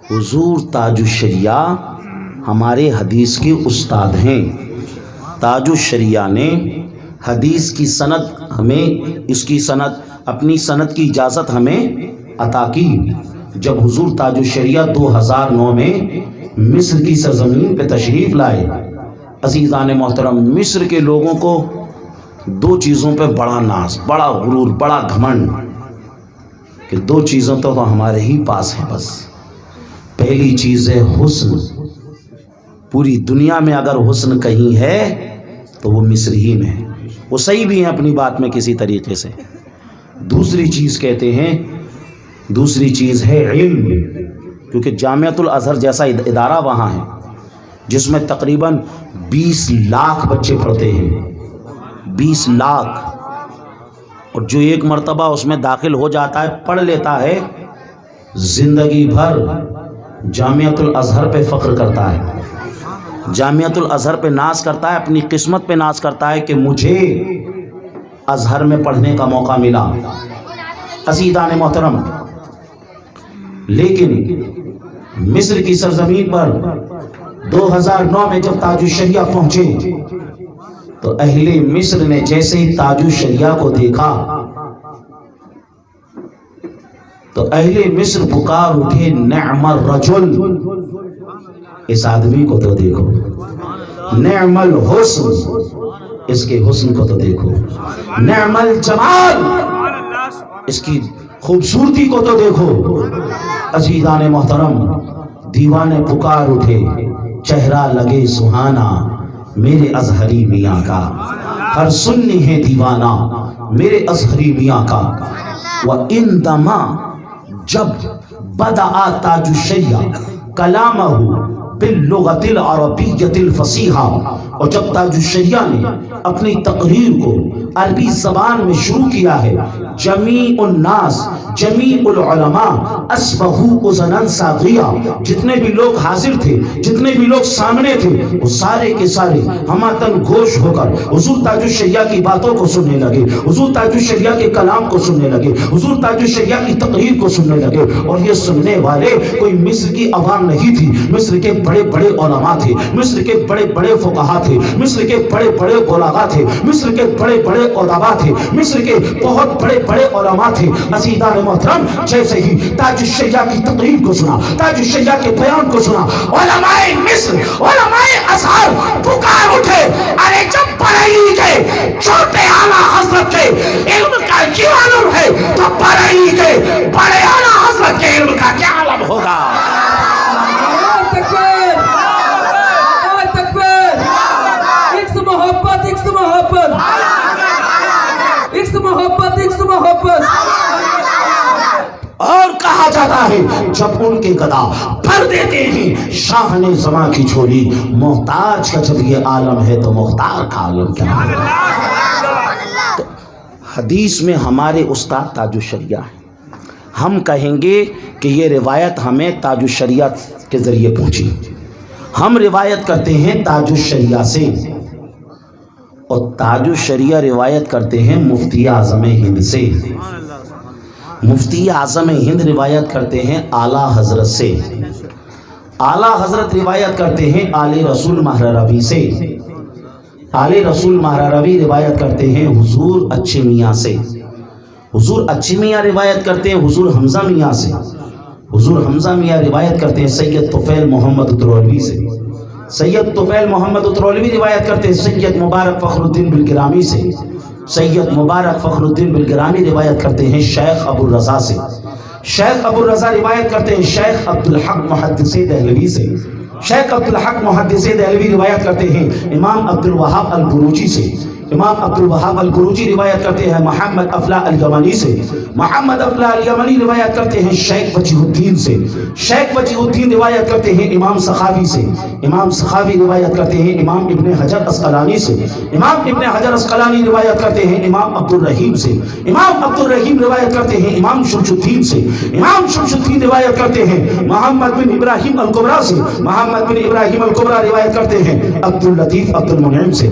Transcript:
حضور تاج الشریعہ ہمارے حدیث کے استاد ہیں. تاج الشریعہ نے حدیث کی سند ہمیں، اس کی سند، اپنی سند کی اجازت ہمیں عطا کی جب حضور تاج الشریعہ 2009 میں مصر کی سرزمین پہ تشریف لائے. عزیزان محترم، مصر کے لوگوں کو دو چیزوں پہ بڑا ناز، بڑا غرور، بڑا گھمنڈ کہ دو چیزوں تو ہمارے ہی پاس ہیں بس. پہلی چیز ہے حسن. پوری دنیا میں اگر حسن کہیں ہے تو وہ مصر ہی میں ہے. وہ صحیح بھی ہیں اپنی بات میں کسی طریقے سے. دوسری چیز کہتے ہیں، دوسری چیز ہے علم، کیونکہ جامعۃ الازہر جیسا ادارہ وہاں ہے جس میں تقریباً 20 لاکھ بچے پڑھتے ہیں. 20 لاکھ. اور جو ایک مرتبہ اس میں داخل ہو جاتا ہے، پڑھ لیتا ہے، زندگی بھر جامعۃ الازہر پہ فخر کرتا ہے، جامعۃ الازہر پہ ناز کرتا ہے، اپنی قسمت پہ ناز کرتا ہے کہ مجھے ازہر میں پڑھنے کا موقع ملا. عزیزان محترم، لیکن مصر کی سرزمین پر 2009 میں جب تاج الشریعہ پہنچے تو اہل مصر نے جیسے ہی تاج الشریعہ کو دیکھا تو اہل مصر پکار اٹھے، نعم الرجل، اس آدمی کو تو دیکھو، نعم الحسن، اس کے حسن کو تو دیکھو، نعم الجمال، اس کی خوبصورتی کو تو دیکھو. عزیزان محترم، دیوانے پکار اٹھے، چہرہ لگے سہانا میرے ازہری میاں کا، ہر سنی ہے دیوانہ میرے ازہری میاں کا. وَإِنْدَمَا، جب بدأ تاج الشریعہ کلامہ باللغت العربیت الفصیحہ، اور جب تاج الشریعہ نے اپنی تقریر کو عربی زبان میں شروع کیا ہے، جمیع الناس، جمیع العلماء اسبہو اذناً صاغیہ، جتنے بھی لوگ حاضر تھے، جتنے بھی لوگ سامنے تھے، وہ سارے کے سارے ہماتن گوش ہو کر حضور تاج الشریعہ کی باتوں کو سننے لگے، حضور تاج الشریعہ کے کلام کو سننے لگے، حضور تاج الشریعہ کی تقریر کو سننے لگے. اور یہ سننے والے کوئی مصر کی عوام نہیں تھی، مصر کے بڑے بڑے علماء تھے، مصر کے بڑے بڑے فقہا تھے، مصر کے بڑے بڑے بلاغا تھے، مصر کے بڑے بڑے ادبا تھے، مصر کے بہت بڑے بڑے علماء تھے. عزیزان محترم، جیسے ہی تاج الشریعہ کی تقریر کو سنا، تاج الشریعہ کے بیان کو سنا، علماء مصر، علماء ازہر پکار اٹھے، ارے جب بڑھائی کے چھوٹے اعلیٰ حضرت کے علم کا یہ عالم ہے تو بڑھائی کے بڑے اعلیٰ حضرت کے علم کا کیا عالم ہوگا. اور کہا جاتا ہے جب ان کے گدا بھر دیتے ہیں شاہ نے زماں کی چھوڑی، محتاج کا جب یہ عالم ہے تو مختار کا عالم کیا ہے. تو حدیث میں ہمارے استاد تاج الشریعہ ہیں. ہم کہیں گے کہ یہ روایت ہمیں تاج الشریعہ کے ذریعے پہنچی. ہم روایت کرتے ہیں تاج الشریعہ سے، اور تاج الشریعہ روایت کرتے ہیں مفتی اعظم ہند سے. مفتی اعظم ہند روایت کرتے ہیں اعلیٰ حضرت سے. اعلیٰ حضرت روایت کرتے ہیں آل رسول مہرروی سے. آل رسول مہرروی روایت کرتے ہیں حضور اچھے میاں سے. حضور اچھے میاں روایت کرتے ہیں حضور حمزہ میاں سے. حضور حمزہ میاں روایت کرتے ہیں سید طفیل محمد اترولوی سے. سید طفیل محمد اترولوی روایت کرتے ہیں سید مبارک فخر الدین بالگرامی سے. سید مبارک فخر الدین بالگرامی روایت کرتے ہیں شیخ ابو الرضا سے. شیخ ابو الرضا روایت کرتے ہیں شیخ عبدالحق محدث دہلوی سے. شیخ عبدالحق محدث دہلوی روایت کرتے ہیں امام عبدالوہاب البروجی سے. امام عبدالوہاب البروجی روایت کرتے ہیں محمد افلاح الیمنی سے. محمد افلاح الیمنی روایت کرتے ہیں شیخ وجیہ الدین سے. شیخ وجیہ الدین روایت کرتے ہیں امام سخاوی سے. امام سخاوی روایت کرتے ہیں امام ابن حجر اسقلانی سے. امام ابن حجر اسقلانی روایت کرتے ہیں امام عبد الرحیم سے. امام عبد الرحیم روایت کرتے ہیں امام شمس الدین سے. امام شمس الدین روایت کرتے ہیں محمد بن ابراہیم الکبریٰ سے. محمد بن ابراہیم الکبریٰ روایت کرتے ہیں عبد اللطیف عبد المنعم سے.